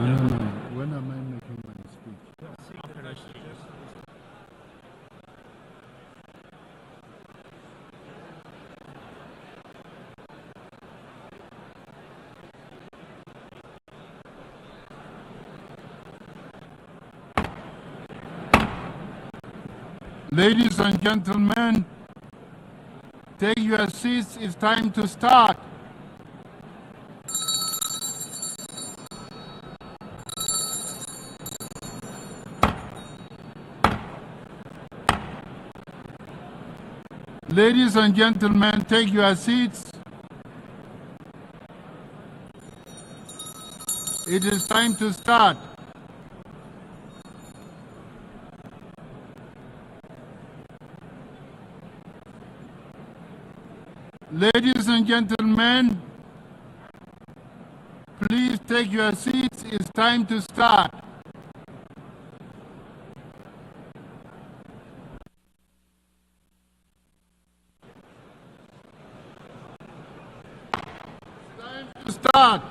No. When am I making my speech? Ladies and gentlemen, take your seats. It's time to start. Ladies and gentlemen, take your seats. It is time to start. Ladies and gentlemen, please take your seats. It's time to start. It's time to start.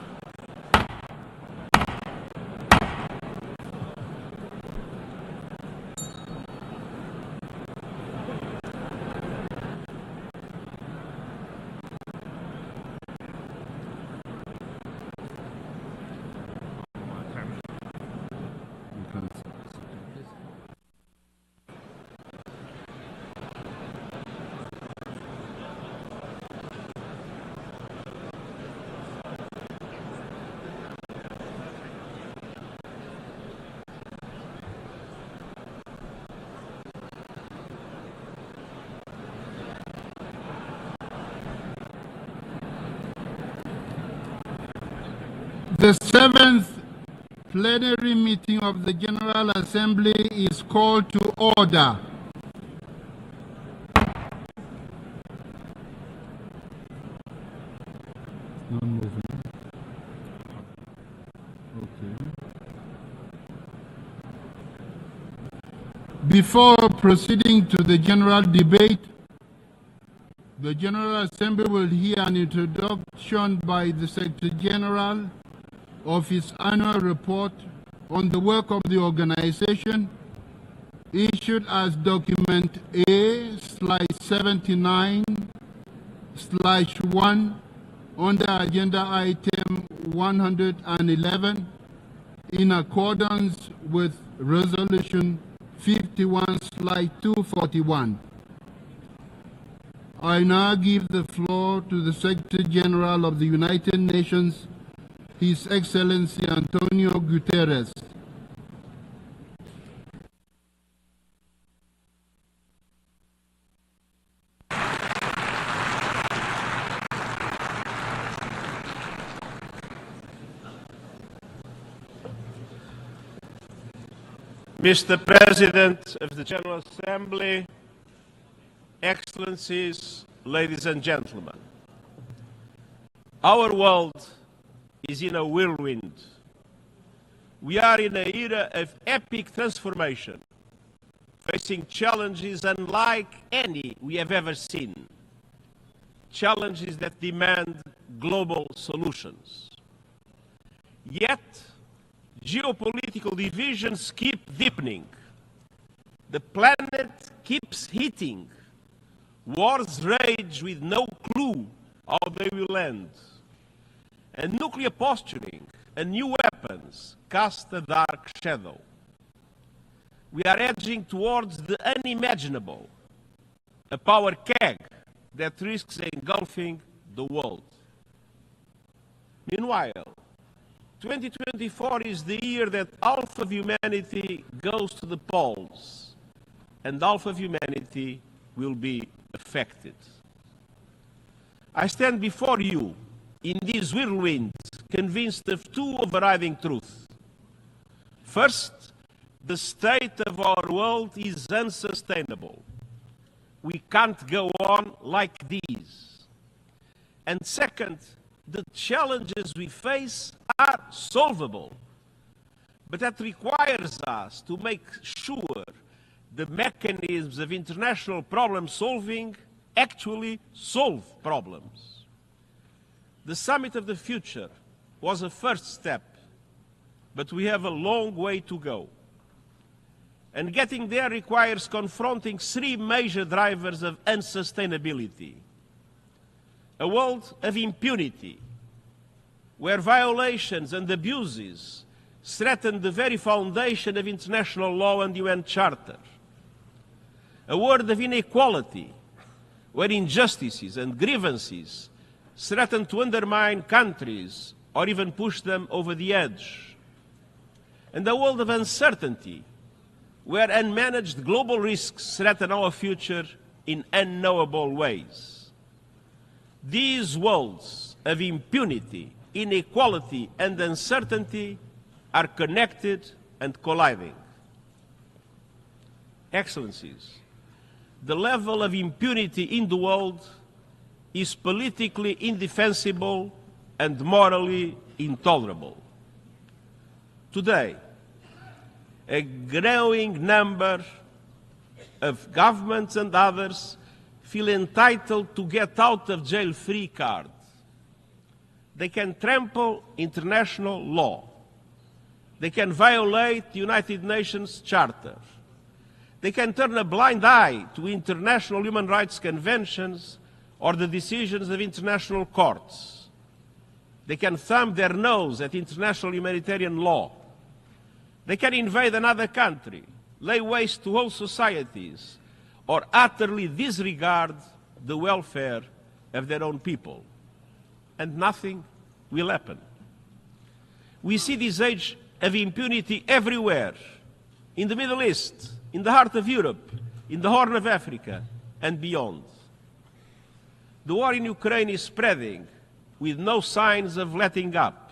The seventh plenary meeting of the General Assembly is called to order. Not moving. Okay. Before proceeding to the general debate, the General Assembly will hear an introduction by the Secretary General of his annual report on the work of the organization, issued as document A/79/1 under agenda item 111 in accordance with resolution 51/241. I now give the floor to the Secretary General of the United Nations, His Excellency Antonio Guterres. Mr. President of the General Assembly, Excellencies, ladies and gentlemen, our world is in a whirlwind. We are in an era of epic transformation, facing challenges unlike any we have ever seen, challenges that demand global solutions. Yet, geopolitical divisions keep deepening. The planet keeps heating. Wars rage with no clue how they will end. And nuclear posturing and new weapons cast a dark shadow. We are edging towards the unimaginable, a power keg that risks engulfing the world. Meanwhile, 2024 is the year that half of humanity goes to the polls, and half of humanity will be affected. I stand before you in this whirlwind, convinced of two overriding truths. First, the state of our world is unsustainable. We can't go on like this. And second, the challenges we face are solvable. But that requires us to make sure the mechanisms of international problem solving actually solve problems. The Summit of the Future was a first step. but we have a long way to go. And getting there requires confronting three major drivers of unsustainability. A world of impunity, where violations and abuses threaten the very foundation of international law and UN Charter. A world of inequality, where injustices and grievances threaten to undermine countries or even push them over the edge. And a world of uncertainty, where unmanaged global risks threaten our future in unknowable ways. These worlds of impunity, inequality, and uncertainty are connected and colliding. Excellencies, the level of impunity in the world is politically indefensible and morally intolerable. Today, a growing number of governments and others feel entitled to get out of jail free card. They can trample international law. They can violate the United Nations Charter. They can turn a blind eye to international human rights conventions or the decisions of international courts. They can thumb their nose at international humanitarian law. They can invade another country, lay waste to whole societies, or utterly disregard the welfare of their own people. And nothing will happen. We see this age of impunity everywhere, in the Middle East, in the heart of Europe, in the Horn of Africa, and beyond. The war in Ukraine is spreading with no signs of letting up.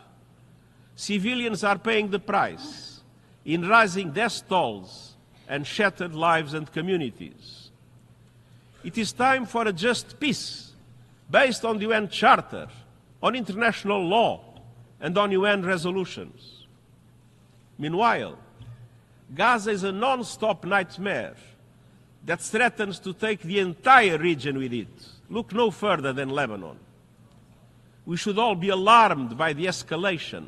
Civilians are paying the price in rising death tolls and shattered lives and communities. It is time for a just peace based on the UN Charter, on international law, and on UN resolutions. Meanwhile, Gaza is a non-stop nightmare that threatens to take the entire region with it. Look no further than Lebanon. We should all be alarmed by the escalation.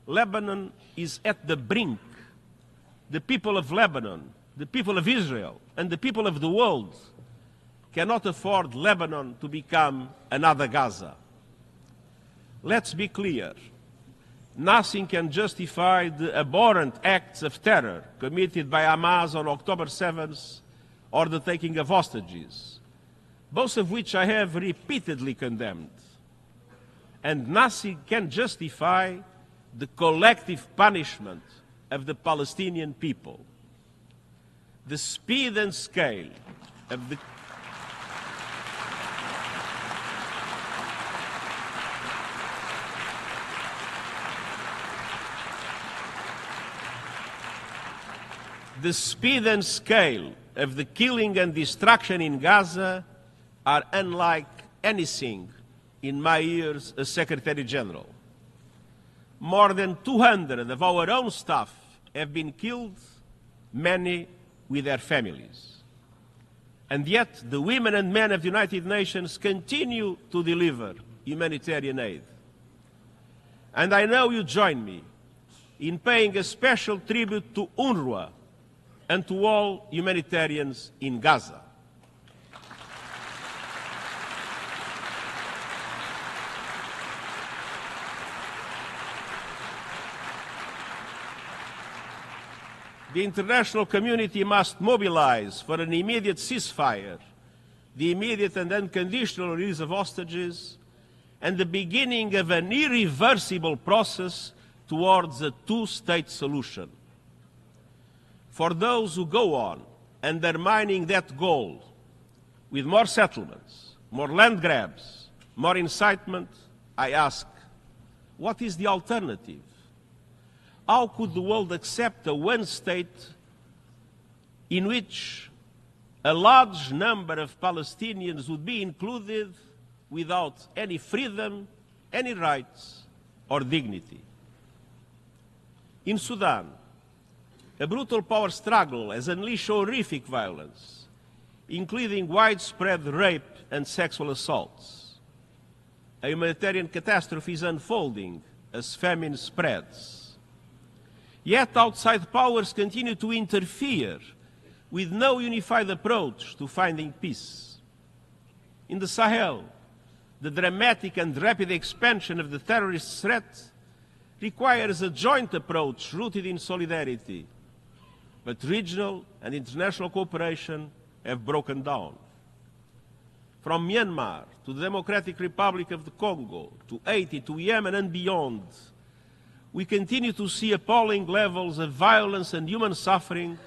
Lebanon is at the brink. The people of Lebanon, the people of Israel, and the people of the world cannot afford Lebanon to become another Gaza. Let's be clear. Nothing can justify the abhorrent acts of terror committed by Hamas on October 7th or the taking of hostages, both of which I have repeatedly condemned. And nothing can justify the collective punishment of the Palestinian people. The speed and scale of the speed and scale of the killing and destruction in Gaza are unlike anything in my years as Secretary General. More than 200 of our own staff have been killed, many with their families. And yet the women and men of the United Nations continue to deliver humanitarian aid. And I know you join me in paying a special tribute to UNRWA and to all humanitarians in Gaza. The international community must mobilize for an immediate ceasefire, the immediate and unconditional release of hostages, and the beginning of an irreversible process towards a two-state solution. For those who go on undermining that goal with more settlements, more land grabs, more incitement, I ask, what is the alternative? How could the world accept a one state in which a large number of Palestinians would be included without any freedom, any rights, or dignity? In Sudan, a brutal power struggle has unleashed horrific violence, including widespread rape and sexual assaults. A humanitarian catastrophe is unfolding as famine spreads. Yet outside powers continue to interfere with no unified approach to finding peace. In the Sahel, the dramatic and rapid expansion of the terrorist threat requires a joint approach rooted in solidarity, but regional and international cooperation have broken down. From Myanmar to the Democratic Republic of the Congo, to Haiti, to Yemen and beyond, we continue to see appalling levels of violence and human suffering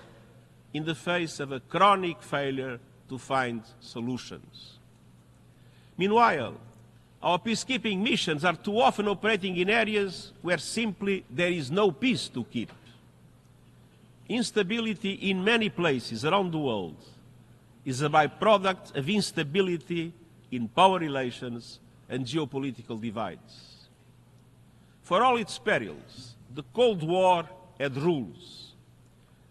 in the face of a chronic failure to find solutions. Meanwhile, our peacekeeping missions are too often operating in areas where simply there is no peace to keep. Instability in many places around the world is a byproduct of instability in power relations and geopolitical divides. For all its perils, the Cold War had rules.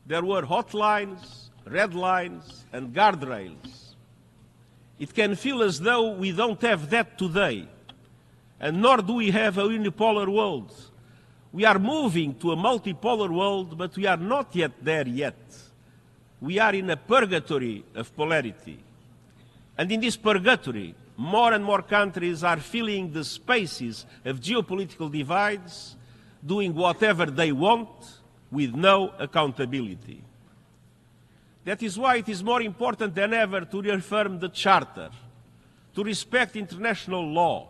There were hotlines, red lines, and guardrails. It can feel as though we don't have that today, and nor do we have a unipolar world. We are moving to a multipolar world, but we are not yet there yet. We are in a purgatory of polarity. And in this purgatory, more and more countries are filling the spaces of geopolitical divides, doing whatever they want with no accountability. That is why it is more important than ever to reaffirm the Charter, to respect international law,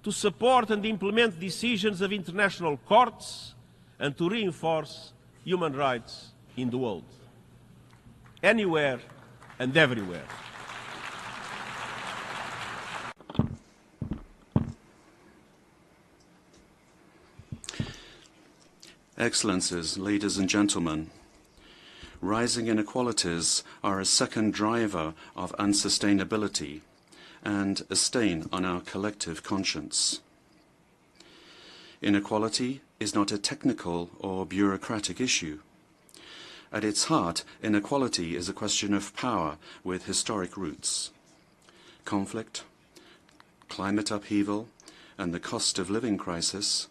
to support and implement decisions of international courts, and to reinforce human rights in the world, anywhere and everywhere. Excellencies, ladies and gentlemen, rising inequalities are a second driver of unsustainability and a stain on our collective conscience. Inequality is not a technical or bureaucratic issue. At its heart, inequality is a question of power with historic roots. Conflict, climate upheaval, and the cost of living crisis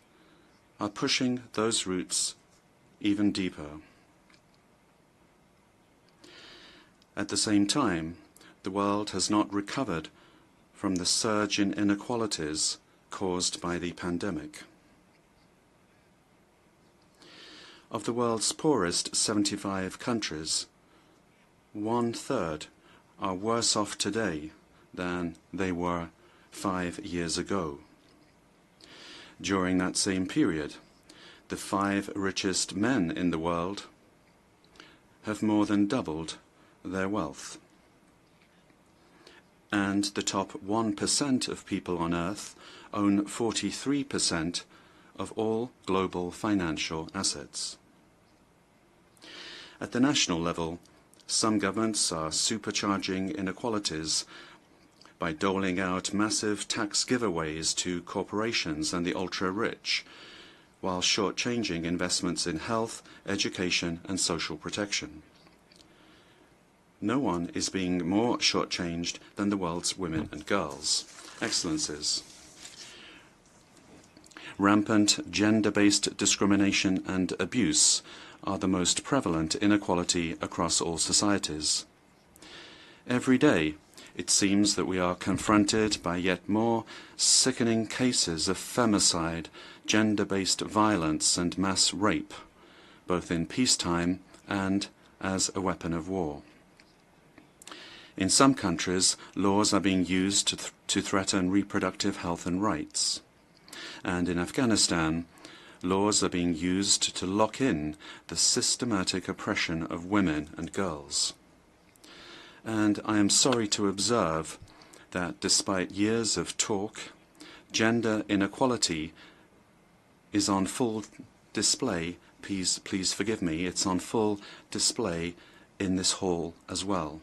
are pushing those roots even deeper. At the same time, the world has not recovered from the surge in inequalities caused by the pandemic. Of the world's poorest 75 countries, 1/3 are worse off today than they were 5 years ago. During that same period, the 5 richest men in the world have more than doubled their wealth. And the top 1% of people on Earth own 43% of all global financial assets. At the national level, some governments are supercharging inequalities by doling out massive tax giveaways to corporations and the ultra-rich, while shortchanging investments in health, education, and social protection. No one is being more shortchanged than the world's women and girls. Excellencies, rampant gender-based discrimination and abuse are the most prevalent inequality across all societies. Every day, it seems that we are confronted by yet more sickening cases of femicide, gender-based violence and mass rape, both in peacetime and as a weapon of war. In some countries, laws are being used to threaten reproductive health and rights. And in Afghanistan, laws are being used to lock in the systematic oppression of women and girls. And I am sorry to observe that despite years of talk, gender inequality is on full display. Please forgive me, it's on full display in this hall as well.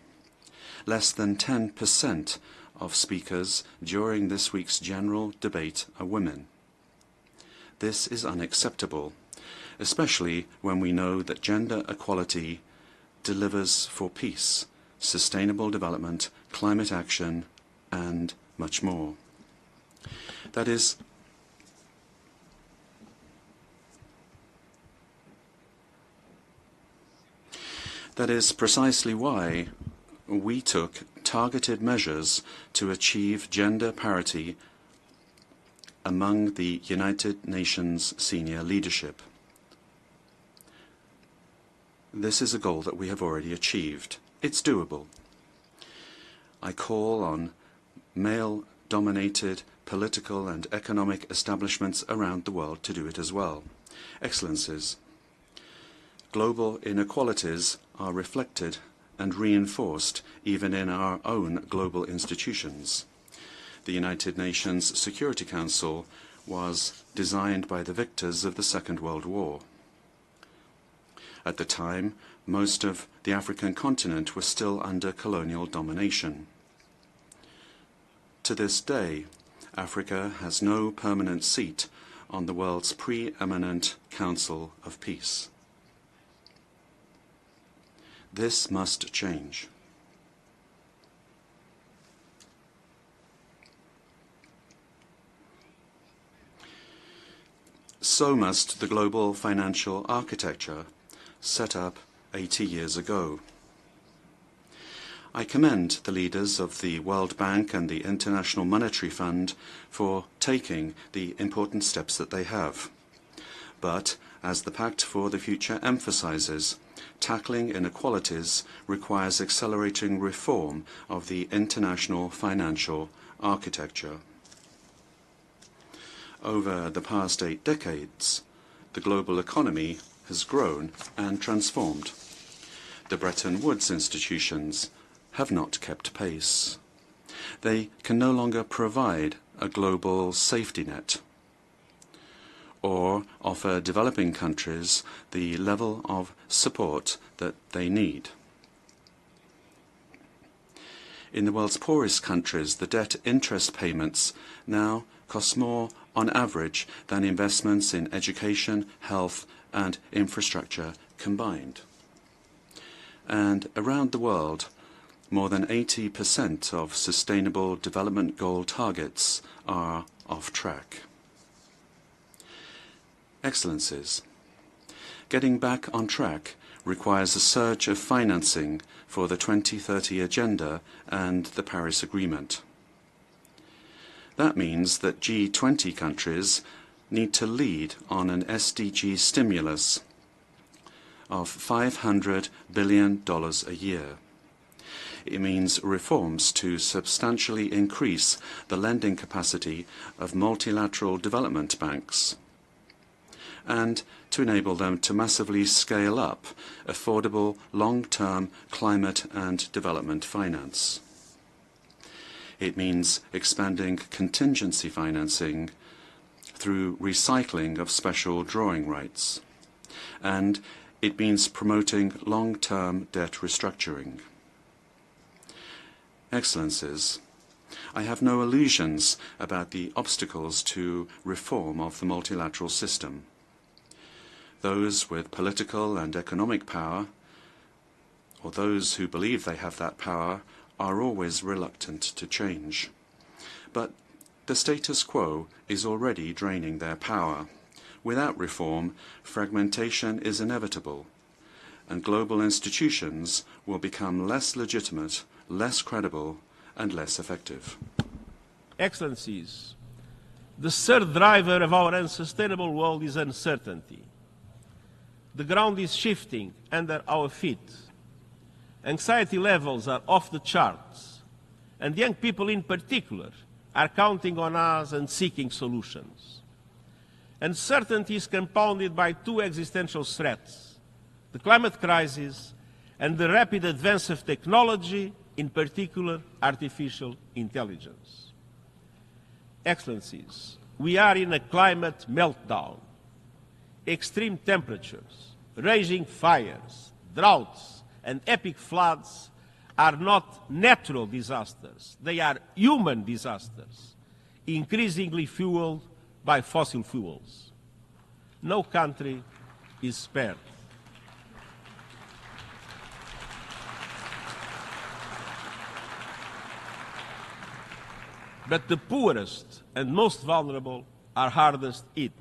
Less than 10% of speakers during this week's general debate are women. This is unacceptable, especially when we know that gender equality delivers for peace, sustainable development, climate action, and much more. That is That is precisely why we took targeted measures to achieve gender parity among the United Nations senior leadership. This is a goal that we have already achieved. It's doable. I call on male-dominated political and economic establishments around the world to do it as well. Excellencies, global inequalities are reflected and reinforced even in our own global institutions. The United Nations Security Council was designed by the victors of the Second World War. At the time, most of the African continent was still under colonial domination. To this day, Africa has no permanent seat on the world's preeminent Council of Peace. This must change. So must the global financial architecture set up 80 years ago. I commend the leaders of the World Bank and the International Monetary Fund for taking the important steps that they have. But, as the Pact for the Future emphasizes, tackling inequalities requires accelerating reform of the international financial architecture. Over the past 8 decades, the global economy has grown and transformed. The Bretton Woods institutions have not kept pace. They can no longer provide a global safety net or offer developing countries the level of support that they need. In the world's poorest countries, the debt interest payments now cost more on average than investments in education, health, and infrastructure combined. And around the world, more than 80% of Sustainable Development Goal targets are off track. Excellencies, getting back on track requires a surge of financing for the 2030 Agenda and the Paris Agreement. That means that G20 countries need to lead on an SDG stimulus of $500 billion a year. It means reforms to substantially increase the lending capacity of multilateral development banks and to enable them to massively scale up affordable long-term climate and development finance. It means expanding contingency financing through recycling of special drawing rights. And it means promoting long-term debt restructuring. Excellencies, I have no illusions about the obstacles to reform of the multilateral system. Those with political and economic power, or those who believe they have that power, are always reluctant to change. But the status quo is already draining their power. Without reform, fragmentation is inevitable, and global institutions will become less legitimate, less credible, and less effective. Excellencies, the third driver of our unsustainable world is uncertainty. The ground is shifting under our feet. Anxiety levels are off the charts, and young people in particular are counting on us and seeking solutions. Uncertainty is compounded by 2 existential threats: the climate crisis and the rapid advance of technology, in particular artificial intelligence. Excellencies, we are in a climate meltdown. Extreme temperatures, raging fires, droughts, and epic floods are not natural disasters. They are human disasters, increasingly fueled by fossil fuels. No country is spared. But the poorest and most vulnerable are hardest hit.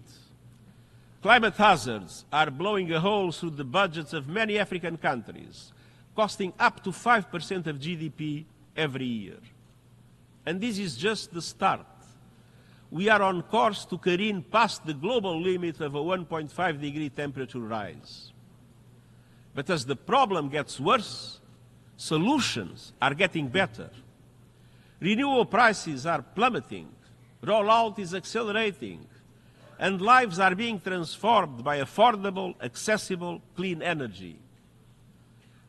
Climate hazards are blowing a hole through the budgets of many African countries, costing up to 5% of GDP every year. And this is just the start. We are on course to careen past the global limit of a 1.5 degree temperature rise. But as the problem gets worse, solutions are getting better. Renewable prices are plummeting, rollout is accelerating, and lives are being transformed by affordable, accessible, clean energy.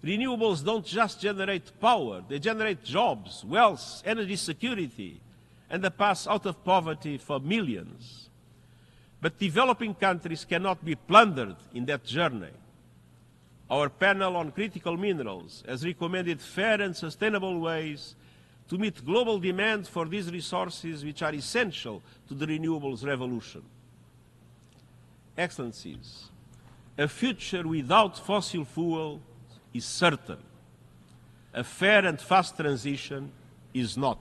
Renewables don't just generate power, they generate jobs, wealth, energy security, and a path out of poverty for millions. But developing countries cannot be plundered in that journey. Our panel on critical minerals has recommended fair and sustainable ways to meet global demand for these resources which are essential to the renewables revolution. Excellencies, a future without fossil fuel is certain. A fair and fast transition is not.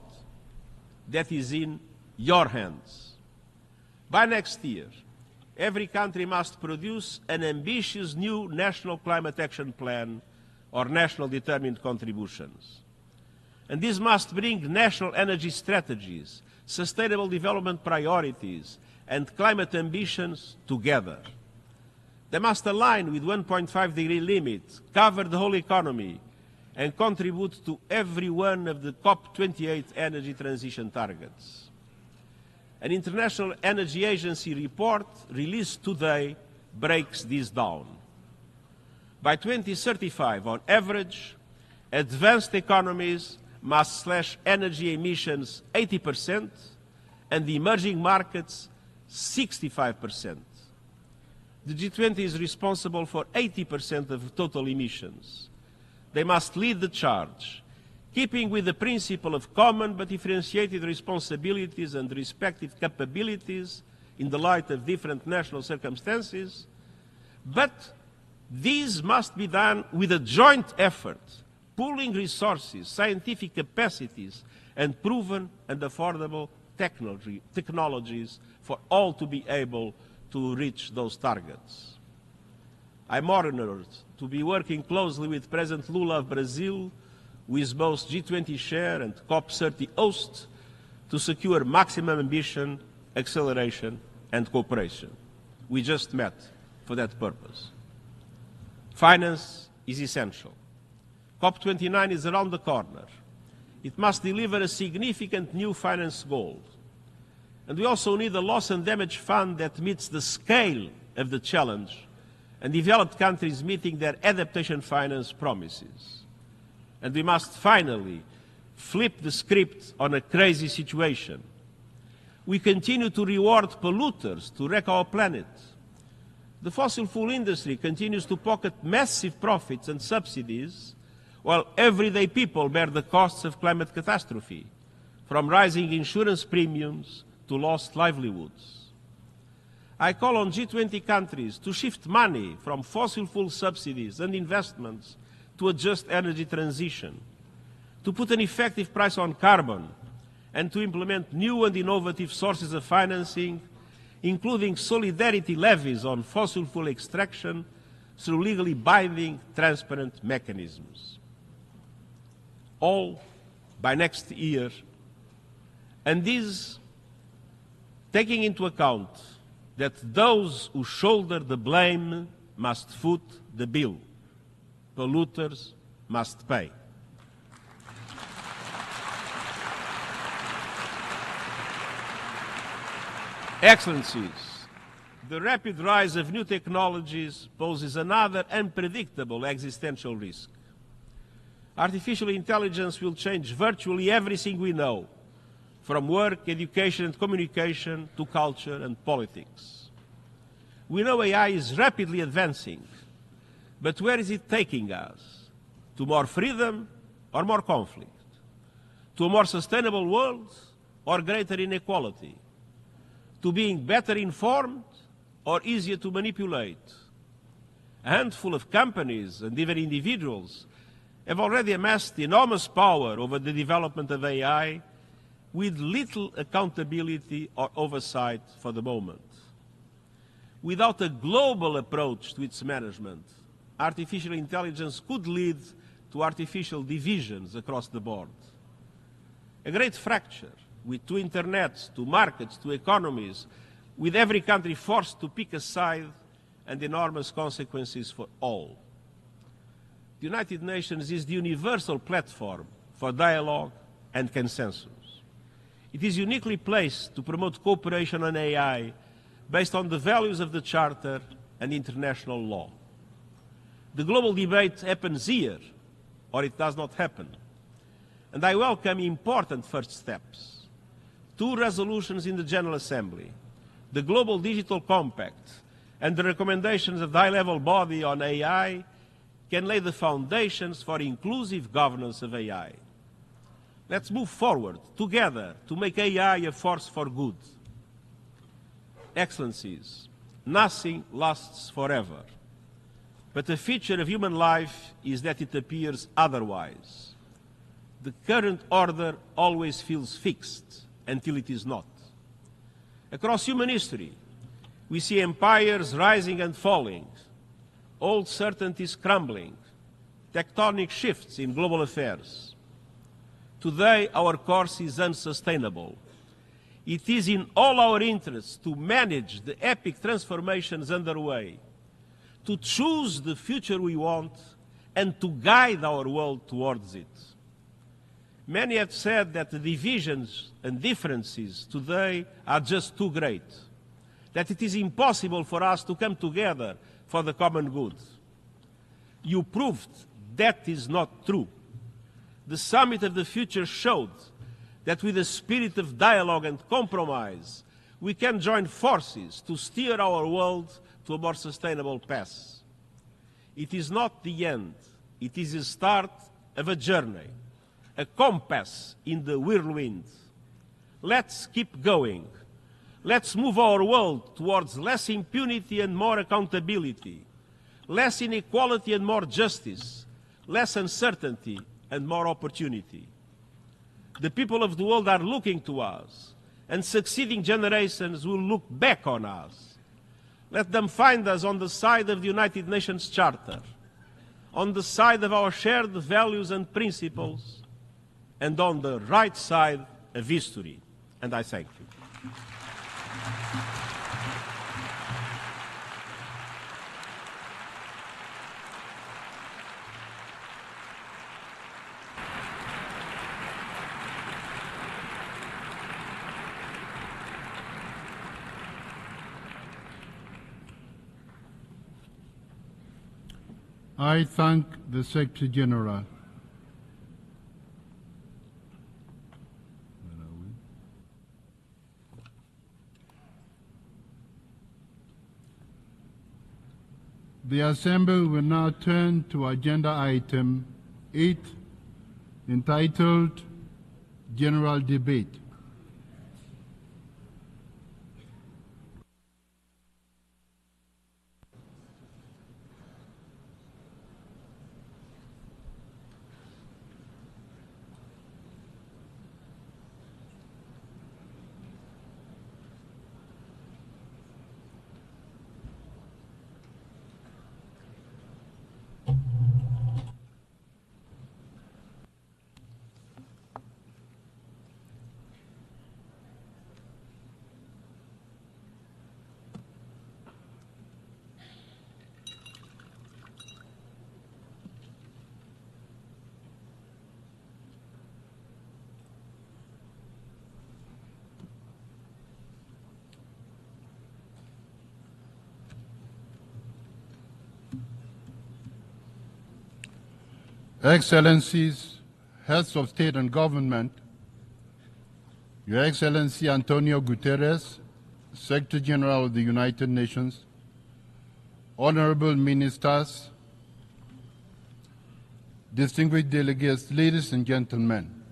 That is in your hands. By next year, every country must produce an ambitious new national climate action plan or national determined contributions. And this must bring national energy strategies, sustainable development priorities, and climate ambitions together. They must align with 1.5 degree limit, cover the whole economy, and contribute to every one of the COP28 energy transition targets. An International Energy Agency report released today breaks this down. By 2035, on average, advanced economies must slash energy emissions 80% and the emerging markets 65%. The G20 is responsible for 80% of total emissions. They must lead the charge, keeping with the principle of common but differentiated responsibilities and respective capabilities in the light of different national circumstances. But these must be done with a joint effort, pooling resources, scientific capacities, and proven and affordable technologies for all to be able to reach those targets. I'm honored to be working closely with President Lula of Brazil, who is both G20 chair and COP30 host, to secure maximum ambition, acceleration, and cooperation. We just met for that purpose. Finance is essential. COP29 is around the corner. It must deliver a significant new finance goal. And we also need a loss and damage fund that meets the scale of the challenge and developed countries meeting their adaptation finance promises. And we must finally flip the script on a crazy situation. We continue to reward polluters to wreck our planet. The fossil fuel industry continues to pocket massive profits and subsidies, while everyday people bear the costs of climate catastrophe, from rising insurance premiums to lost livelihoods. I call on G20 countries to shift money from fossil fuel subsidies and investments to a just energy transition, to put an effective price on carbon, and to implement new and innovative sources of financing, including solidarity levies on fossil fuel extraction through legally binding, transparent mechanisms. All by next year, and this taking into account that those who shoulder the blame must foot the bill. Polluters must pay. Excellencies, the rapid rise of new technologies poses another unpredictable existential risk. Artificial intelligence will change virtually everything we know, from work, education and communication to culture and politics. We know AI is rapidly advancing, but where is it taking us? To more freedom or more conflict? To a more sustainable world or greater inequality? To being better informed or easier to manipulate? A handful of companies and even individuals have already amassed enormous power over the development of AI, with little accountability or oversight for the moment. Without a global approach to its management, artificial intelligence could lead to artificial divisions across the board. A great fracture with two internets, two markets, two economies, with every country forced to pick a side and enormous consequences for all. The United Nations is the universal platform for dialogue and consensus. It is uniquely placed to promote cooperation on AI based on the values of the Charter and international law. The global debate happens here, or it does not happen. And I welcome important first steps. Two resolutions in the General Assembly, the Global Digital Compact and the recommendations of the high-level body on AI can lay the foundations for inclusive governance of AI. Let's move forward together to make AI a force for good. Excellencies, nothing lasts forever, but the feature of human life is that it appears otherwise. The current order always feels fixed until it is not. Across human history, we see empires rising and falling, old certainties crumbling, tectonic shifts in global affairs. Today, our course is unsustainable. It is in all our interests to manage the epic transformations underway, to choose the future we want, and to guide our world towards it. Many have said that the divisions and differences today are just too great, that it is impossible for us to come together for the common good. You proved that is not true. The Summit of the Future showed that with a spirit of dialogue and compromise, we can join forces to steer our world to a more sustainable path. It is not the end. It is the start of a journey, a compass in the whirlwind. Let's keep going. Let's move our world towards less impunity and more accountability, less inequality and more justice, less uncertainty and more opportunity. The people of the world are looking to us, and succeeding generations will look back on us. Let them find us on the side of the United Nations Charter, on the side of our shared values and principles, and on the right side of history. And I thank you. I thank the Secretary General. The Assembly will now turn to Agenda Item 8, entitled General Debate. Excellencies, Heads of State and Government, Your Excellency Antonio Guterres, Secretary General of the United Nations, Honorable Ministers, distinguished delegates, ladies and gentlemen,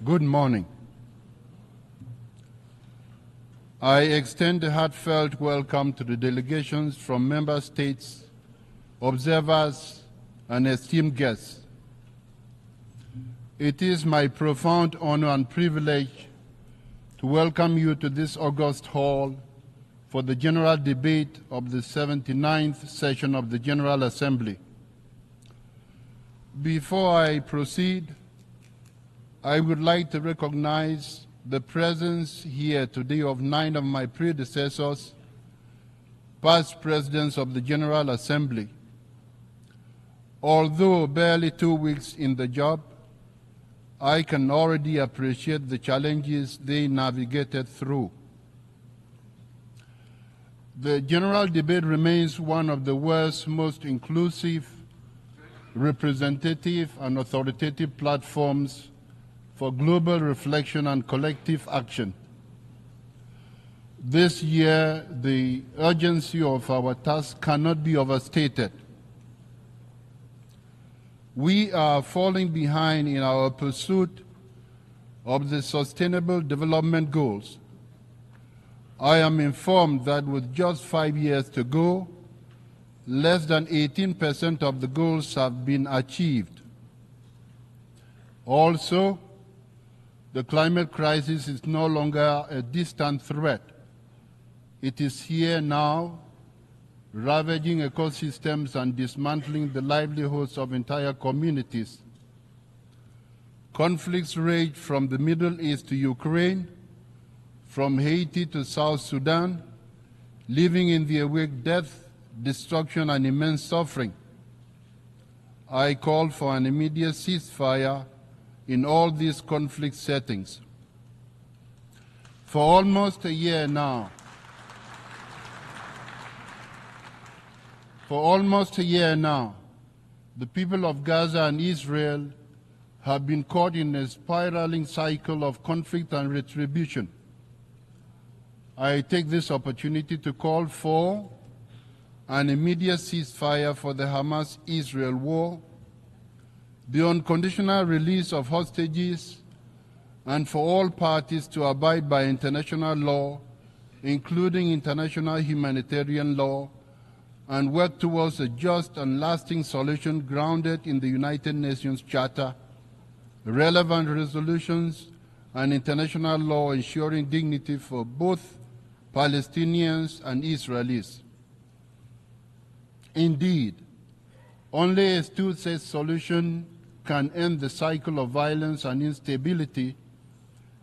good morning. I extend a heartfelt welcome to the delegations from member states, observers, and esteemed guests. It is my profound honor and privilege to welcome you to this august hall for the general debate of the 79th session of the General Assembly. Before I proceed, I would like to recognize the presence here today of 9 of my predecessors, past presidents of the General Assembly. Although barely 2 weeks in the job, I can already appreciate the challenges they navigated through. The general debate remains one of the world's most inclusive, representative, and authoritative platforms for global reflection and collective action. This year, the urgency of our task cannot be overstated. We are falling behind in our pursuit of the Sustainable Development Goals. I am informed that with just 5 years to go, less than 18% of the goals have been achieved. Also, the climate crisis is no longer a distant threat. It is here now, ravaging ecosystems and dismantling the livelihoods of entire communities. Conflicts rage from the Middle East to Ukraine, from Haiti to South Sudan, leaving in their wake death, destruction, and immense suffering. I call for an immediate ceasefire in all these conflict settings. For almost a year now, the people of Gaza and Israel have been caught in a spiraling cycle of conflict and retribution. I take this opportunity to call for an immediate ceasefire for the Hamas-Israel war, the unconditional release of hostages, and for all parties to abide by international law, including international humanitarian law, and work towards a just and lasting solution grounded in the United Nations Charter, relevant resolutions, and international law ensuring dignity for both Palestinians and Israelis. Indeed, only a two-state solution can end the cycle of violence and instability,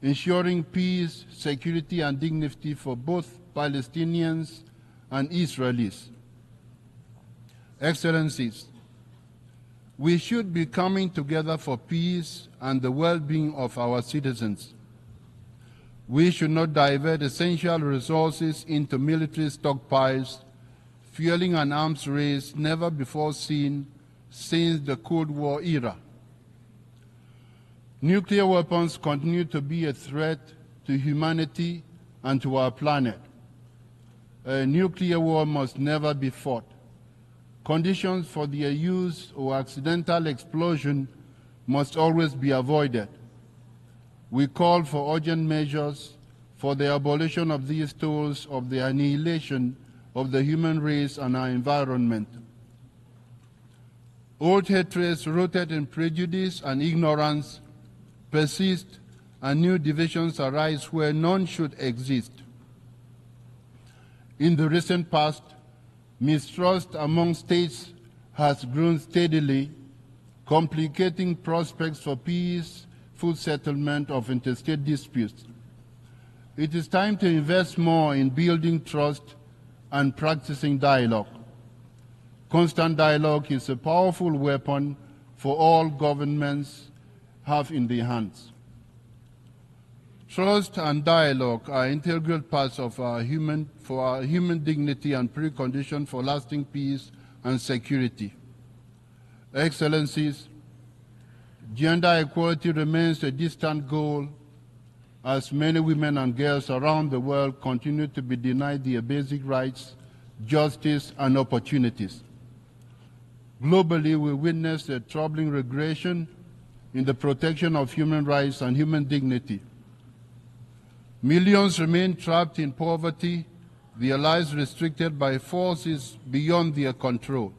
ensuring peace, security, and dignity for both Palestinians and Israelis. Excellencies, we should be coming together for peace and the well-being of our citizens. We should not divert essential resources into military stockpiles, fueling an arms race never before seen since the Cold War era. Nuclear weapons continue to be a threat to humanity and to our planet. A nuclear war must never be fought. Conditions for their use or accidental explosion must always be avoided. We call for urgent measures for the abolition of these tools of the annihilation of the human race and our environment. Old hatreds rooted in prejudice and ignorance persist, and new divisions arise where none should exist. In the recent past, mistrust among states has grown steadily, complicating prospects for peaceful settlement of interstate disputes. It is time to invest more in building trust and practicing dialogue. Constant dialogue is a powerful weapon for all governments have in their hands. Trust and dialogue are integral parts of our human dignity and precondition for lasting peace and security. Excellencies, gender equality remains a distant goal as many women and girls around the world continue to be denied their basic rights, justice, and opportunities. Globally, we witness a troubling regression in the protection of human rights and human dignity. Millions remain trapped in poverty, their lives restricted by forces beyond their control.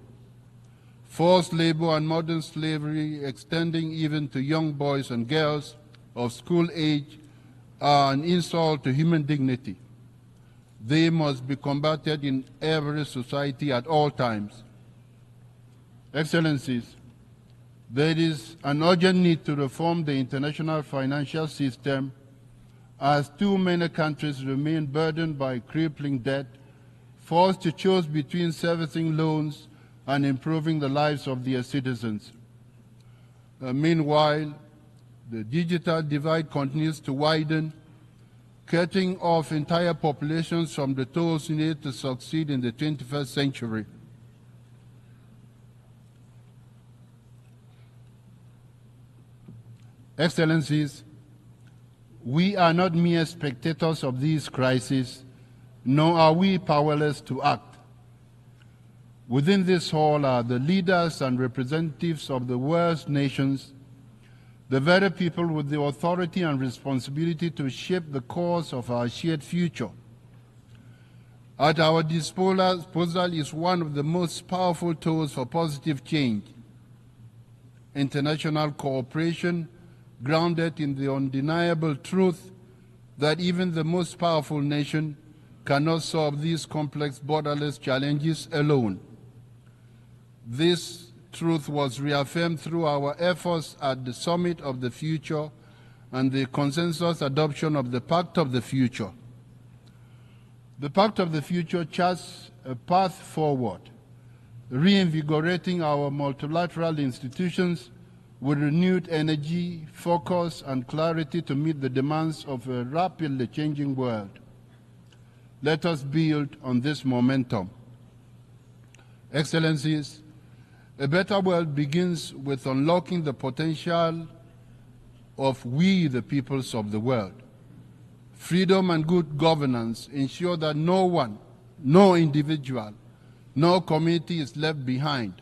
Forced labor and modern slavery, extending even to young boys and girls of school age, are an insult to human dignity. They must be combated in every society at all times. Excellencies, There is an urgent need to reform the international financial system, as too many countries remain burdened by crippling debt, forced to choose between servicing loans and improving the lives of their citizens. Meanwhile, the digital divide continues to widen, cutting off entire populations from the tools needed to succeed in the 21st century. Excellencies, we are not mere spectators of these crises, nor are we powerless to act. Within this hall are the leaders and representatives of the world's nations, the very people with the authority and responsibility to shape the course of our shared future. At our disposal is one of the most powerful tools for positive change: international cooperation grounded in the undeniable truth that even the most powerful nation cannot solve these complex borderless challenges alone. This truth was reaffirmed through our efforts at the Summit of the Future and the consensus adoption of the Pact of the Future. The Pact of the Future charts a path forward, reinvigorating our multilateral institutions with renewed energy, focus, and clarity to meet the demands of a rapidly changing world. Let us build on this momentum. Excellencies, a better world begins with unlocking the potential of we, the peoples of the world. Freedom and good governance ensure that no one, no individual, no community is left behind.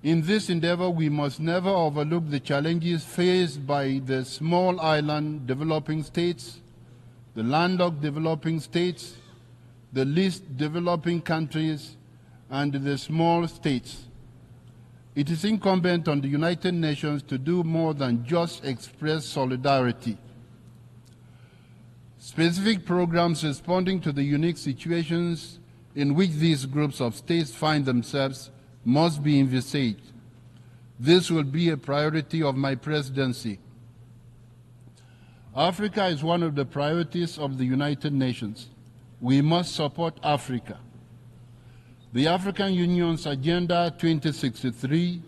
In this endeavor, we must never overlook the challenges faced by the small island developing states, the landlocked developing states, the least developing countries, and the small states. It is incumbent on the United Nations to do more than just express solidarity. Specific programs responding to the unique situations in which these groups of states find themselves must be envisaged. This will be a priority of my presidency. Africa is one of the priorities of the United Nations. We must support Africa. The African Union's Agenda 2063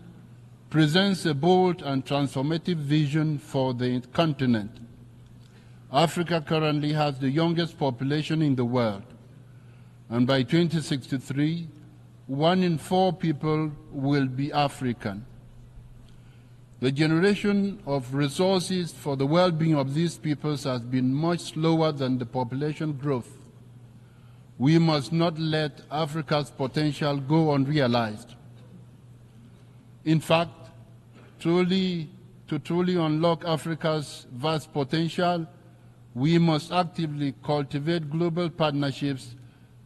presents a bold and transformative vision for the continent. Africa currently has the youngest population in the world, and by 2063, 1 in 4 people will be African. The generation of resources for the well-being of these peoples has been much slower than the population growth. We must not let Africa's potential go unrealized. In fact, to truly unlock Africa's vast potential, we must actively cultivate global partnerships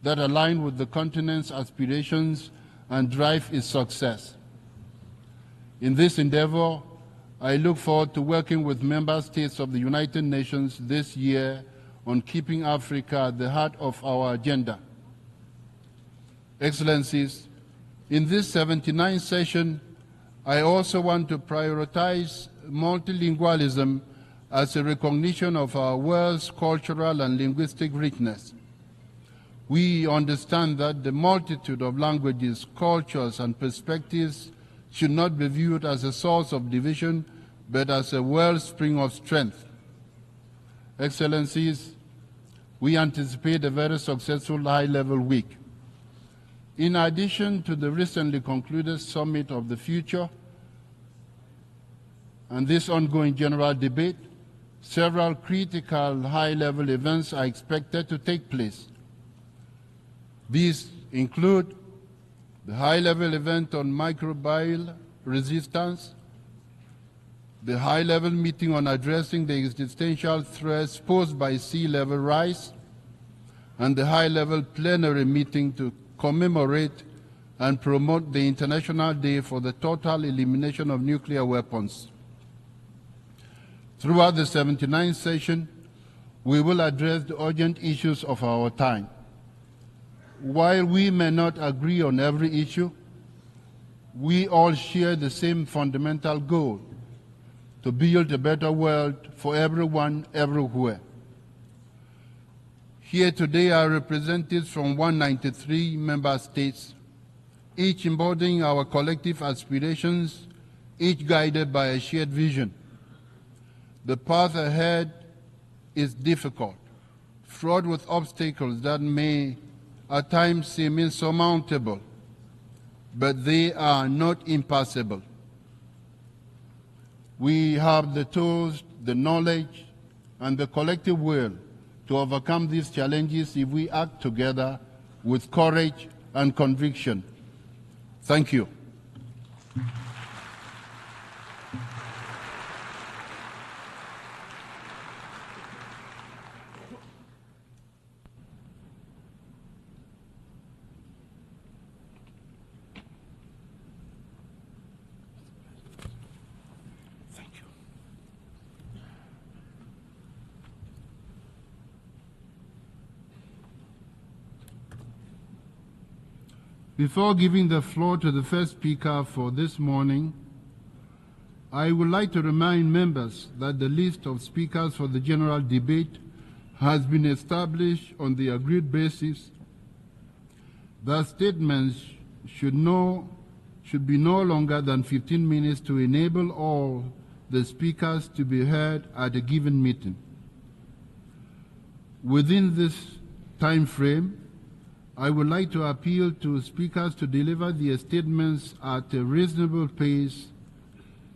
that align with the continent's aspirations and drive its success. In this endeavor, I look forward to working with member states of the United Nations this year on keeping Africa at the heart of our agenda. Excellencies, in this 79th session, I also want to prioritize multilingualism as a recognition of our world's cultural and linguistic richness. We understand that the multitude of languages, cultures, and perspectives should not be viewed as a source of division, but as a wellspring of strength. Excellencies, we anticipate a very successful high-level week. In addition to the recently concluded Summit of the Future and this ongoing general debate, several critical high-level events are expected to take place. These include the high-level event on microbial resistance, the high-level meeting on addressing the existential threats posed by sea level rise, and the high-level plenary meeting to commemorate and promote the International Day for the Total Elimination of Nuclear Weapons. Throughout the 79th session, we will address the urgent issues of our time. While we may not agree on every issue, we all share the same fundamental goal: to build a better world for everyone, everywhere. Here today are representatives from 193 member states, each embodying our collective aspirations, each guided by a shared vision. The path ahead is difficult, fraught with obstacles that may at times seem insurmountable, but they are not impassable. We have the tools, the knowledge, and the collective will to overcome these challenges if we act together with courage and conviction. Thank you. Before giving the floor to the first speaker for this morning, I would like to remind members that the list of speakers for the general debate has been established on the agreed basis that statements should be no longer than 15 minutes to enable all the speakers to be heard at a given meeting. Within this time frame, I would like to appeal to speakers to deliver their statements at a reasonable pace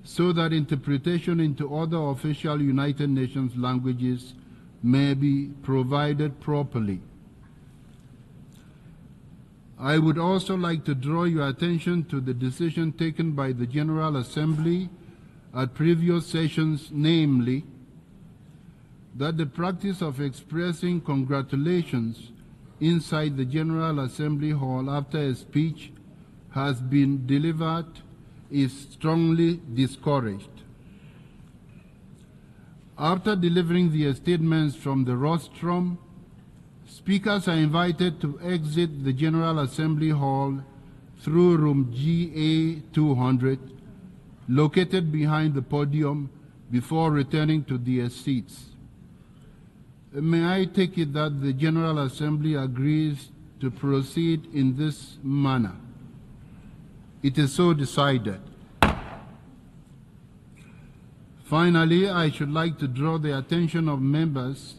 so that interpretation into other official United Nations languages may be provided properly. I would also like to draw your attention to the decision taken by the General Assembly at previous sessions, namely, that the practice of expressing congratulations inside the General Assembly Hall after a speech has been delivered is strongly discouraged. After delivering their statements from the rostrum, speakers are invited to exit the General Assembly Hall through room GA 200, located behind the podium, before returning to their seats. May I take it that the General Assembly agrees to proceed in this manner? It is so decided. Finally, I should like to draw the attention of members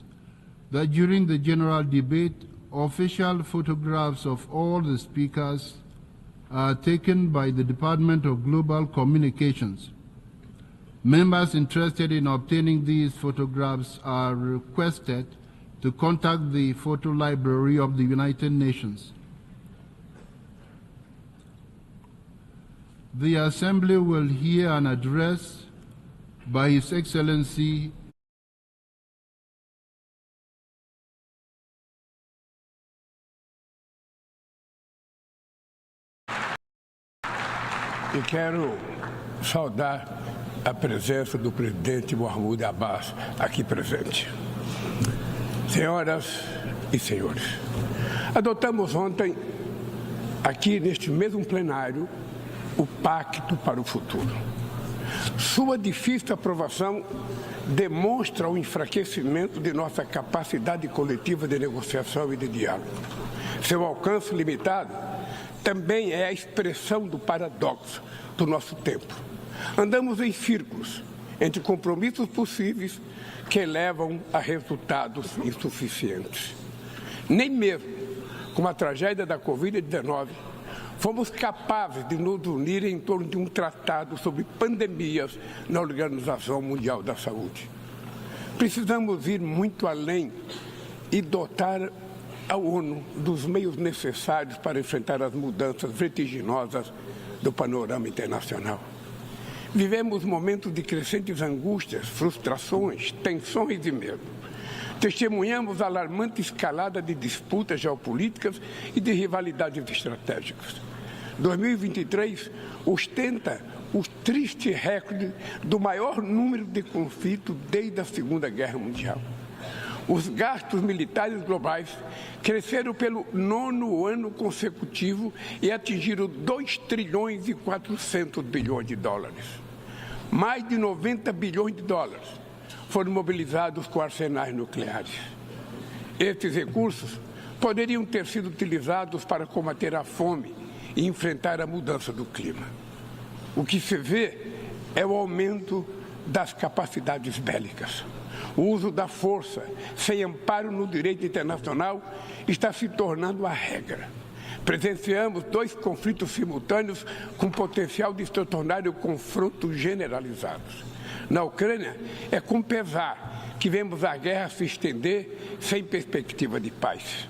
that during the general debate, official photographs of all the speakers are taken by the Department of Global Communications. Members interested in obtaining these photographs are requested to contact the Photo Library of the United Nations. The Assembly will hear an address by His Excellency E quero saudar a presença do presidente Mahmoud Abbas aqui presente. Senhoras e senhores, adotamos ontem, aqui neste mesmo plenário, o Pacto para o Futuro. Sua difícil aprovação demonstra o enfraquecimento de nossa capacidade coletiva de negociação e de diálogo. Seu alcance limitado também é a expressão do paradoxo do nosso tempo. Andamos em círculos entre compromissos possíveis que levam a resultados insuficientes. Nem mesmo com a tragédia da Covid-19 fomos capazes de nos unir em torno de um tratado sobre pandemias na Organização Mundial da Saúde. Precisamos ir muito além e dotar a ONU dos meios necessários para enfrentar as mudanças vertiginosas do panorama internacional. Vivemos momentos de crescentes angústias, frustrações, tensões e medo. Testemunhamos a alarmante escalada de disputas geopolíticas e de rivalidades estratégicas. 2023 ostenta o triste recorde do maior número de conflitos desde a Segunda Guerra Mundial. Os gastos militares globais cresceram pelo 9º ano consecutivo e atingiram 2 trilhões e 400 bilhões de dólares. Mais de 90 bilhões de dólares foram mobilizados com arsenais nucleares. Estes recursos poderiam ter sido utilizados para combater a fome e enfrentar a mudança do clima. O que se vê é o aumento das capacidades bélicas. O uso da força, sem amparo no direito internacional, está se tornando a regra. Presenciamos 2 conflitos simultâneos com potencial de se tornarem confrontos generalizados. Na Ucrânia, é com pesar que vemos a guerra se estender sem perspectiva de paz.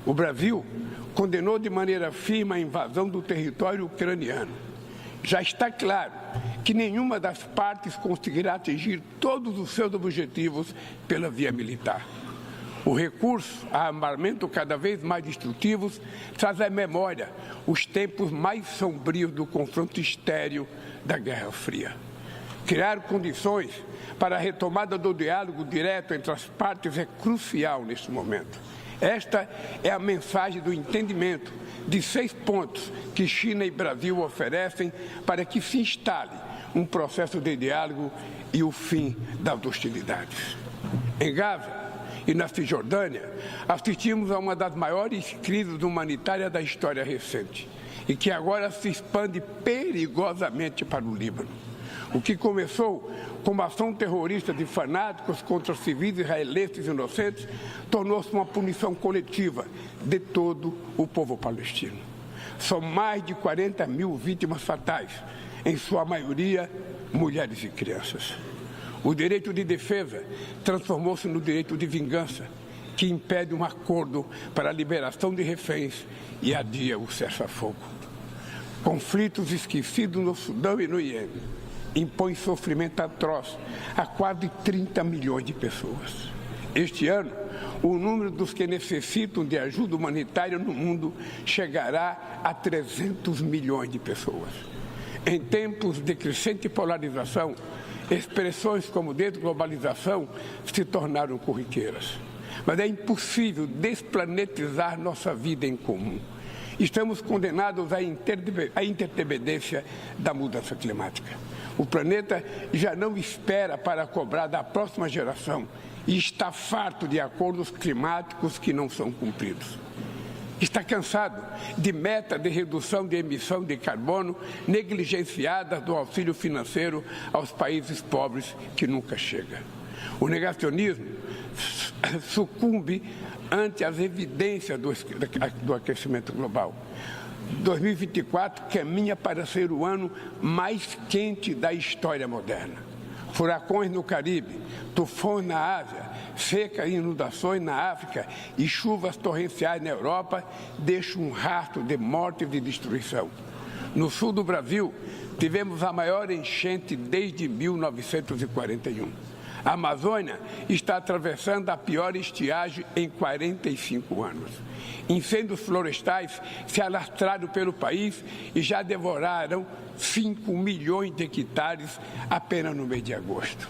O Brasil condenou de maneira firme a invasão do território ucraniano. Já está claro que nenhuma das partes conseguirá atingir todos os seus objetivos pela via militar. O recurso a armamento cada vez mais destrutivos traz à memória os tempos mais sombrios do confronto estéril da Guerra Fria. Criar condições para a retomada do diálogo direto entre as partes é crucial neste momento. Esta é a mensagem do entendimento de 6 pontos que China e Brasil oferecem para que se instale um processo de diálogo e o fim das hostilidades. Em Gaza e na Cisjordânia, assistimos a uma das maiores crises humanitárias da história recente e que agora se expande perigosamente para o Líbano. O que começou como ação terrorista de fanáticos contra civis israelenses inocentes tornou-se uma punição coletiva de todo o povo palestino. São mais de 40 mil vítimas fatais, em sua maioria mulheres e crianças. O direito de defesa transformou-se no direito de vingança, que impede um acordo para a liberação de reféns e adia o cessar-fogo. Conflitos esquecidos no Sudão e no Iêmen impõem sofrimento atroz a quase 30 milhões de pessoas. Este ano, o número dos que necessitam de ajuda humanitária no mundo chegará a 300 milhões de pessoas. Em tempos de crescente polarização, expressões como desglobalização se tornaram corriqueiras. Mas é impossível desplanetizar nossa vida em comum. Estamos condenados à interdependência da mudança climática. O planeta já não espera para cobrar da próxima geração e está farto de acordos climáticos que não são cumpridos. Está cansado de metas de redução de emissão de carbono negligenciadas do auxílio financeiro aos países pobres que nunca chega. O negacionismo sucumbe ante as evidências do aquecimento global. 2024 caminha para ser o ano mais quente da história moderna. Furacões no Caribe, tufões na Ásia, seca e inundações na África e chuvas torrenciais na Europa deixam um rastro de morte e de destruição. No sul do Brasil, tivemos a maior enchente desde 1941. A Amazônia está atravessando a pior estiagem em 45 anos. Incêndios florestais se alastraram pelo país e já devoraram 5 milhões de hectares apenas no mês de agosto.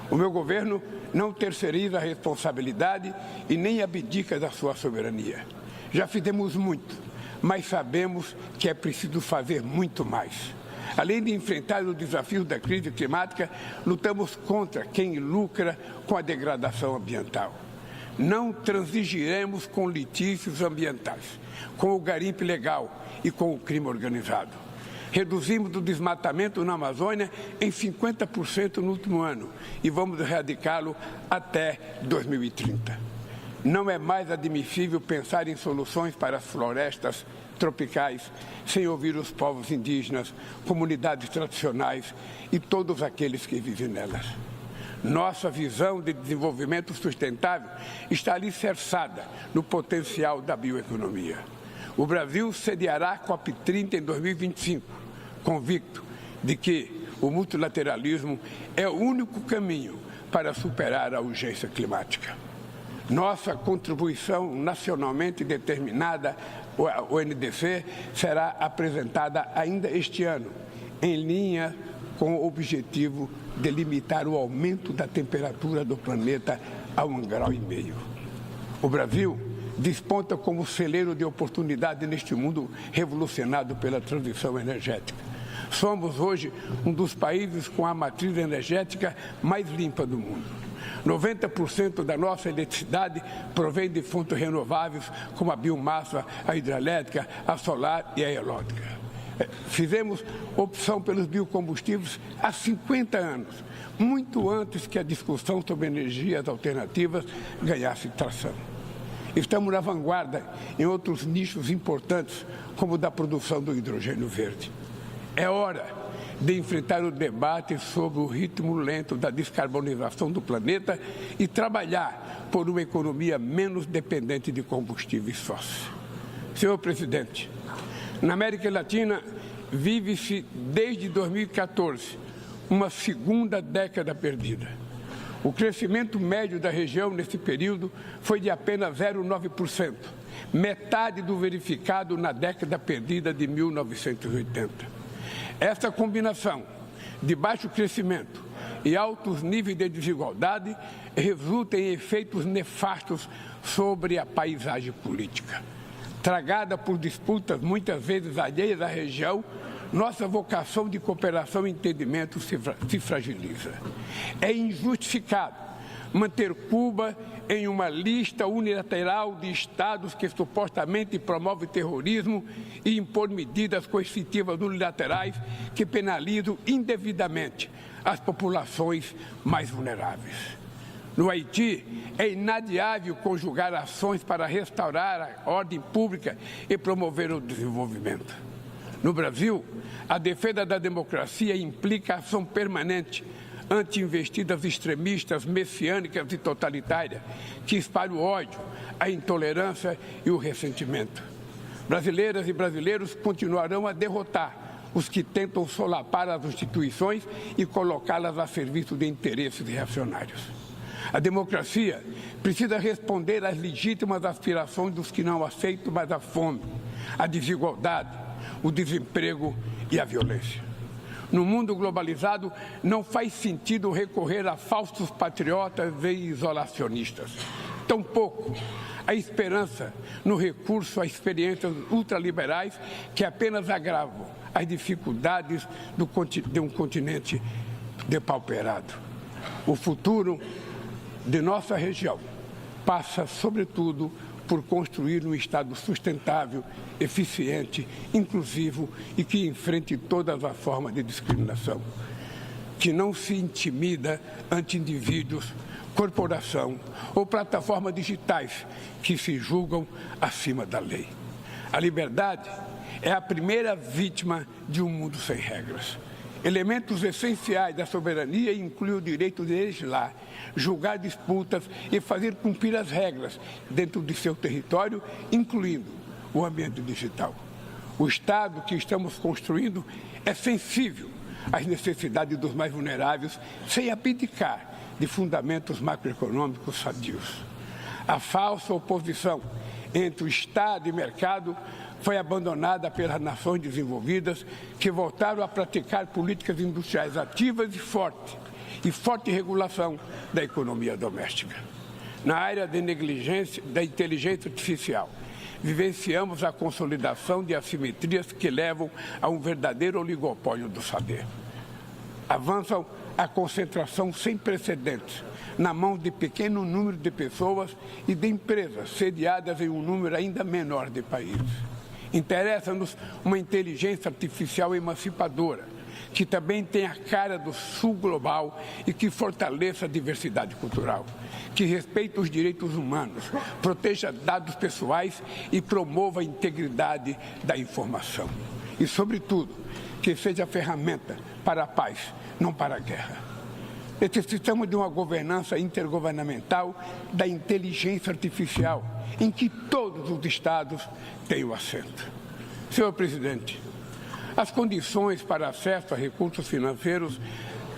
O meu governo não terceiriza a responsabilidade e nem abdica da sua soberania. Já fizemos muito, mas sabemos que é preciso fazer muito mais. Além de enfrentar os desafios da crise climática, lutamos contra quem lucra com a degradação ambiental. Não transigiremos com litígios ambientais, com o garimpo ilegal e com o crime organizado. Reduzimos o desmatamento na Amazônia em 50% no último ano e vamos erradicá-lo até 2030. Não é mais admissível pensar em soluções para as florestas tropicais sem ouvir os povos indígenas, comunidades tradicionais e todos aqueles que vivem nelas. Nossa visão de desenvolvimento sustentável está alicerçada no potencial da bioeconomia. O Brasil sediará a COP30 em 2025, convicto de que o multilateralismo é o único caminho para superar a urgência climática. Nossa contribuição nacionalmente determinada, o NDC, será apresentada ainda este ano, em linha com o objetivo de limitar o aumento da temperatura do planeta a 1,5 graus. O Brasil desponta como celeiro de oportunidade neste mundo revolucionado pela transição energética. Somos hoje um dos países com a matriz energética mais limpa do mundo. 90% da nossa eletricidade provém de fontes renováveis, como a biomassa, a hidrelétrica, a solar e a eólica. Fizemos opção pelos biocombustíveis há 50 anos, muito antes que a discussão sobre energias alternativas ganhasse tração. Estamos na vanguarda em outros nichos importantes, como o da produção do hidrogênio verde. É hora de enfrentar o debate sobre o ritmo lento da descarbonização do planeta e trabalhar por uma economia menos dependente de combustíveis fósseis. Senhor presidente, na América Latina vive-se desde 2014 uma segunda década perdida. O crescimento médio da região nesse período foi de apenas 0,9%, metade do verificado na década perdida de 1980. Essa combinação de baixo crescimento e altos níveis de desigualdade resulta em efeitos nefastos sobre a paisagem política. Tragada por disputas muitas vezes alheias à região, nossa vocação de cooperação e entendimento se fragiliza. É injustificado manter Cuba em uma lista unilateral de estados que supostamente promove terrorismo e impor medidas coercitivas unilaterais que penalizam indevidamente as populações mais vulneráveis. No Haiti, é inadiável conjugar ações para restaurar a ordem pública e promover o desenvolvimento. No Brasil, a defesa da democracia implica ação permanente ante investidas extremistas, messiânicas e totalitárias que espalham o ódio, a intolerância e o ressentimento. Brasileiras e brasileiros continuarão a derrotar os que tentam solapar as instituições e colocá-las a serviço de interesses reacionários. A democracia precisa responder às legítimas aspirações dos que não aceitam mais a fome, a desigualdade, o desemprego e a violência. No mundo globalizado, não faz sentido recorrer a falsos patriotas e isolacionistas. Tampouco a esperança no recurso a experiências ultraliberais que apenas agravam as dificuldades de um continente depauperado. O futuro de nossa região passa, sobretudo, por construir um Estado sustentável, eficiente, inclusivo e que enfrente todas as formas de discriminação, que não se intimida ante indivíduos, corporação ou plataformas digitais que se julgam acima da lei. A liberdade é a primeira vítima de um mundo sem regras. Elementos essenciais da soberania incluem o direito de legislar, julgar disputas e fazer cumprir as regras dentro de seu território, incluindo o ambiente digital. O Estado que estamos construindo é sensível às necessidades dos mais vulneráveis, sem abdicar de fundamentos macroeconômicos sadios. A falsa oposição entre o Estado e o mercado foi abandonada pelas nações desenvolvidas que voltaram a praticar políticas industriais ativas e forte regulação da economia doméstica. Na área da inteligência artificial, vivenciamos a consolidação de assimetrias que levam a um verdadeiro oligopólio do saber. Avançam a concentração sem precedentes na mão de pequeno número de pessoas e de empresas sediadas em um número ainda menor de países. Interessa-nos uma inteligência artificial emancipadora, que também tenha a cara do sul global e que fortaleça a diversidade cultural, que respeite os direitos humanos, proteja dados pessoais e promova a integridade da informação. E, sobretudo, que seja ferramenta para a paz, não para a guerra. Necessitamos de uma governança intergovernamental da inteligência artificial, em que todos os estados tenham assento. Senhor presidente, as condições para acesso a recursos financeiros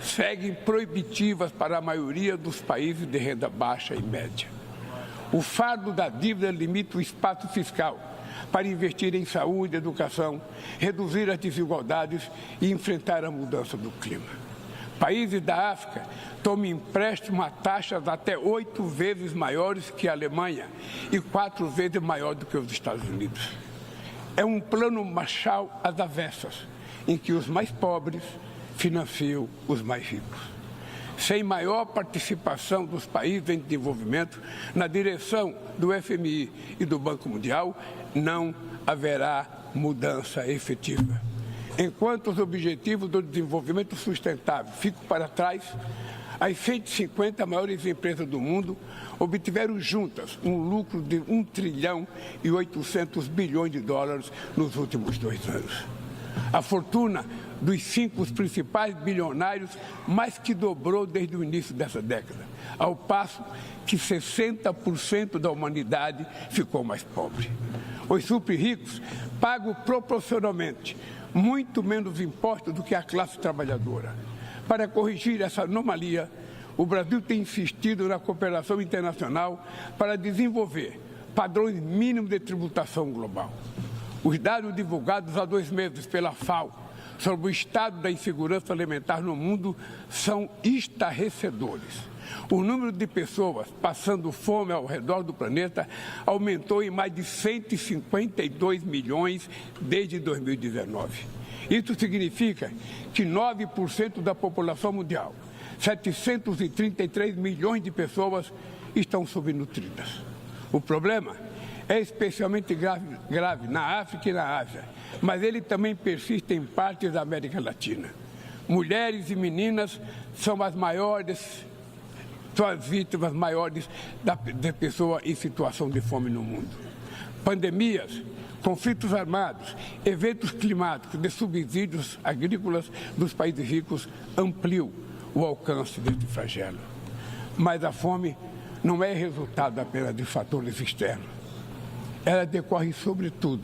seguem proibitivas para a maioria dos países de renda baixa e média. O fardo da dívida limita o espaço fiscal para investir em saúde, educação, reduzir as desigualdades e enfrentar a mudança do clima. Países da África tomam empréstimo a taxas até 8 vezes maiores que a Alemanha e 4 vezes maior do que os Estados Unidos. É um plano Marshall às avessas, em que os mais pobres financiam os mais ricos. Sem maior participação dos países em desenvolvimento na direção do FMI e do Banco Mundial, não haverá mudança efetiva. Enquanto os objetivos do desenvolvimento sustentável ficam para trás, as 150 maiores empresas do mundo obtiveram juntas um lucro de 1 trilhão e 800 bilhões de dólares nos últimos 2 anos. A fortuna dos 5 principais bilionários mais que dobrou desde o início dessa década, ao passo que 60% da humanidade ficou mais pobre. Os super ricos pagam proporcionalmente muito menos impostos do que a classe trabalhadora. Para corrigir essa anomalia, o Brasil tem insistido na cooperação internacional para desenvolver padrões mínimos de tributação global. Os dados divulgados há 2 meses pela FAO sobre o estado da insegurança alimentar no mundo são estarrecedores. O número de pessoas passando fome ao redor do planeta aumentou em mais de 152 milhões desde 2019. Isso significa que 9% da população mundial, 733 milhões de pessoas, estão subnutridas. O problema é especialmente grave na África e na Ásia, mas ele também persiste em partes da América Latina. Mulheres e meninas são as vítimas maiores de pessoas em situação de fome no mundo. Pandemias, conflitos armados, eventos climáticos de subsídios agrícolas dos países ricos ampliam o alcance deste flagelo. Mas a fome não é resultado apenas de fatores externos. Ela decorre, sobretudo,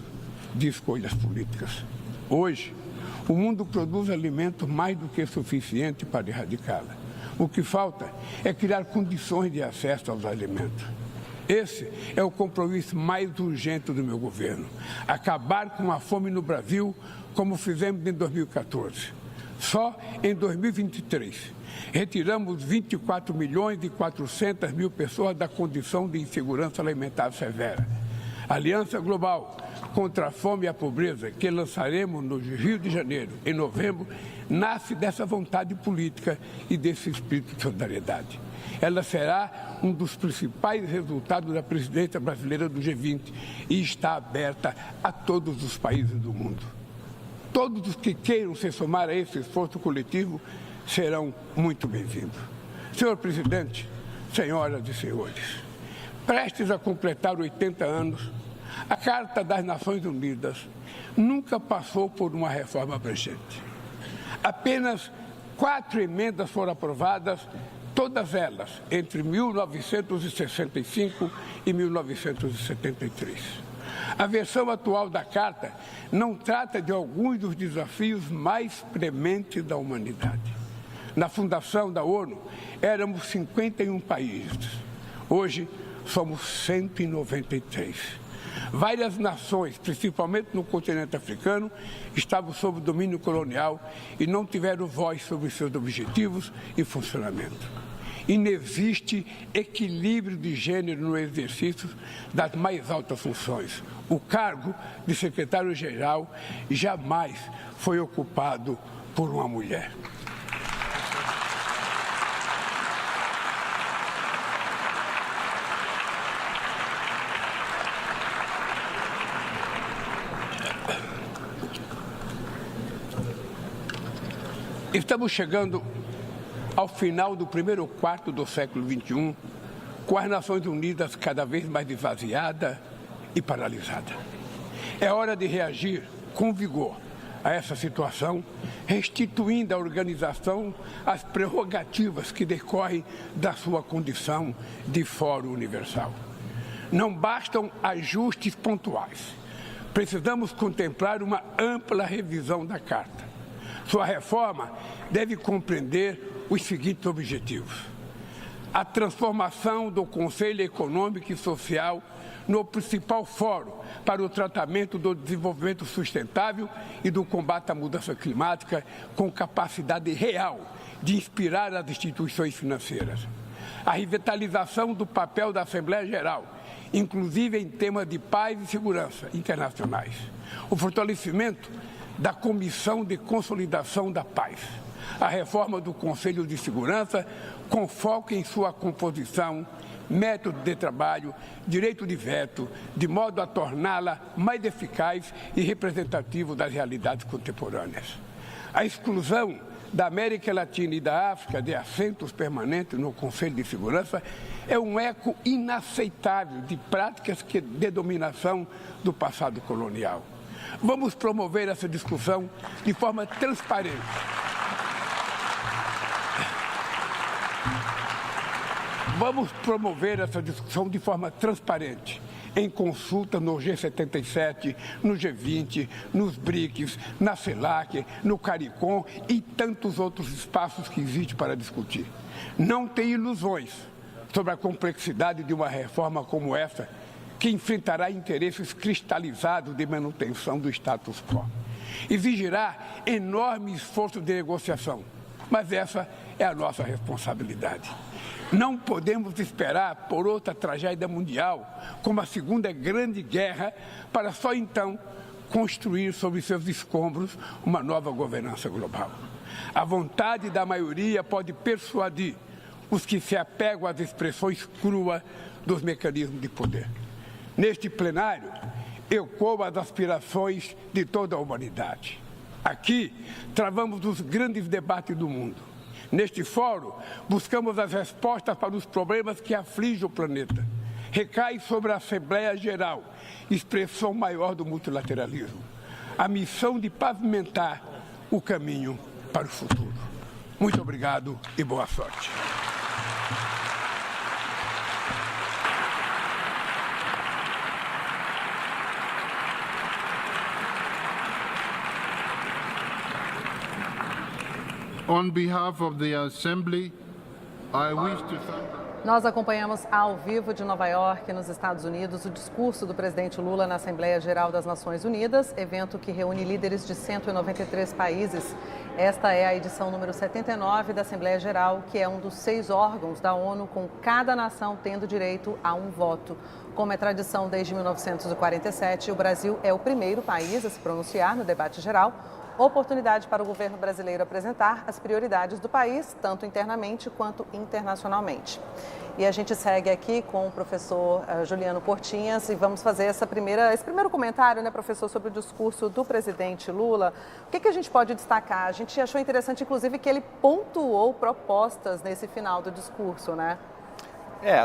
de escolhas políticas. Hoje, o mundo produz alimento mais do que suficiente para erradicá-la. O que falta é criar condições de acesso aos alimentos. Esse é o compromisso mais urgente do meu governo. Acabar com a fome no Brasil, como fizemos em 2014. Só em 2023, retiramos 24 milhões e 400 mil pessoas da condição de insegurança alimentar severa. A Aliança Global contra a Fome e a Pobreza, que lançaremos no Rio de Janeiro, em novembro, nasce dessa vontade política e desse espírito de solidariedade. Ela será um dos principais resultados da presidência brasileira do G20 e está aberta a todos os países do mundo. Todos os que queiram se somar a esse esforço coletivo serão muito bem-vindos. Senhor presidente, senhoras e senhores, prestes a completar 80 anos, a Carta das Nações Unidas nunca passou por uma reforma abrangente. Apenas 4 emendas foram aprovadas, todas elas entre 1965 e 1973. A versão atual da Carta não trata de alguns dos desafios mais prementes da humanidade. Na fundação da ONU, éramos 51 países. Hoje, somos 193. Várias nações, principalmente no continente africano, estavam sob domínio colonial e não tiveram voz sobre seus objetivos e funcionamento. Inexiste equilíbrio de gênero no exercício das mais altas funções. O cargo de secretário-geral jamais foi ocupado por uma mulher. Estamos chegando ao final do primeiro quarto do século XXI, com as Nações Unidas cada vez mais esvaziada e paralisada. É hora de reagir com vigor a essa situação, restituindo à organização as prerrogativas que decorrem da sua condição de Fórum Universal. Não bastam ajustes pontuais. Precisamos contemplar uma ampla revisão da Carta. Sua reforma deve compreender os seguintes objetivos: a transformação do Conselho Econômico e Social no principal fórum para o tratamento do desenvolvimento sustentável e do combate à mudança climática, com capacidade real de inspirar as instituições financeiras. A revitalização do papel da Assembleia Geral, inclusive em temas de paz e segurança internacionais. O fortalecimento da Comissão de Consolidação da Paz. A reforma do Conselho de Segurança, com foco em sua composição, método de trabalho, direito de veto, de modo a torná-la mais eficaz e representativa das realidades contemporâneas. A exclusão da América Latina e da África de assentos permanentes no Conselho de Segurança é um eco inaceitável de práticas de dominação do passado colonial. Vamos promover essa discussão de forma transparente. Vamos promover essa discussão de forma transparente, em consulta no G77, no G20, nos BRICS, na CELAC, no CARICOM e tantos outros espaços que existem para discutir. Não tem ilusões sobre a complexidade de uma reforma como essa, que enfrentará interesses cristalizados de manutenção do status quo. Exigirá enorme esforço de negociação, mas essa é a nossa responsabilidade. Não podemos esperar por outra tragédia mundial, como a Segunda Grande Guerra, para só então construir sobre seus escombros uma nova governança global. A vontade da maioria pode persuadir os que se apegam às expressões cruas dos mecanismos de poder. Neste plenário, ecoam as aspirações de toda a humanidade. Aqui, travamos os grandes debates do mundo. Neste fórum, buscamos as respostas para os problemas que afligem o planeta. Recai sobre a Assembleia Geral, expressão maior do multilateralismo, a missão de pavimentar o caminho para o futuro. Muito obrigado e boa sorte. On behalf of the Assembly, I wish to thank... Nós acompanhamos ao vivo de Nova York, nos Estados Unidos, o discurso do presidente Lula na Assembleia Geral das Nações Unidas, evento que reúne líderes de 193 países. Esta é a edição número 79 da Assembleia Geral, que é um dos 6 órgãos da ONU, com cada nação tendo direito a um voto. Como é tradição desde 1947, o Brasil é o primeiro país a se pronunciar no debate geral. Oportunidade para o governo brasileiro apresentar as prioridades do país, tanto internamente quanto internacionalmente. E a gente segue aqui com o professor Juliano Portinhas e vamos fazer esse primeiro comentário, né, professor, sobre o discurso do presidente Lula. O que a gente pode destacar? A gente achou interessante, inclusive, que ele pontuou propostas nesse final do discurso, né?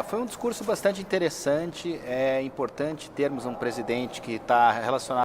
Foi um discurso bastante interessante. É importante termos um presidente que está relacionado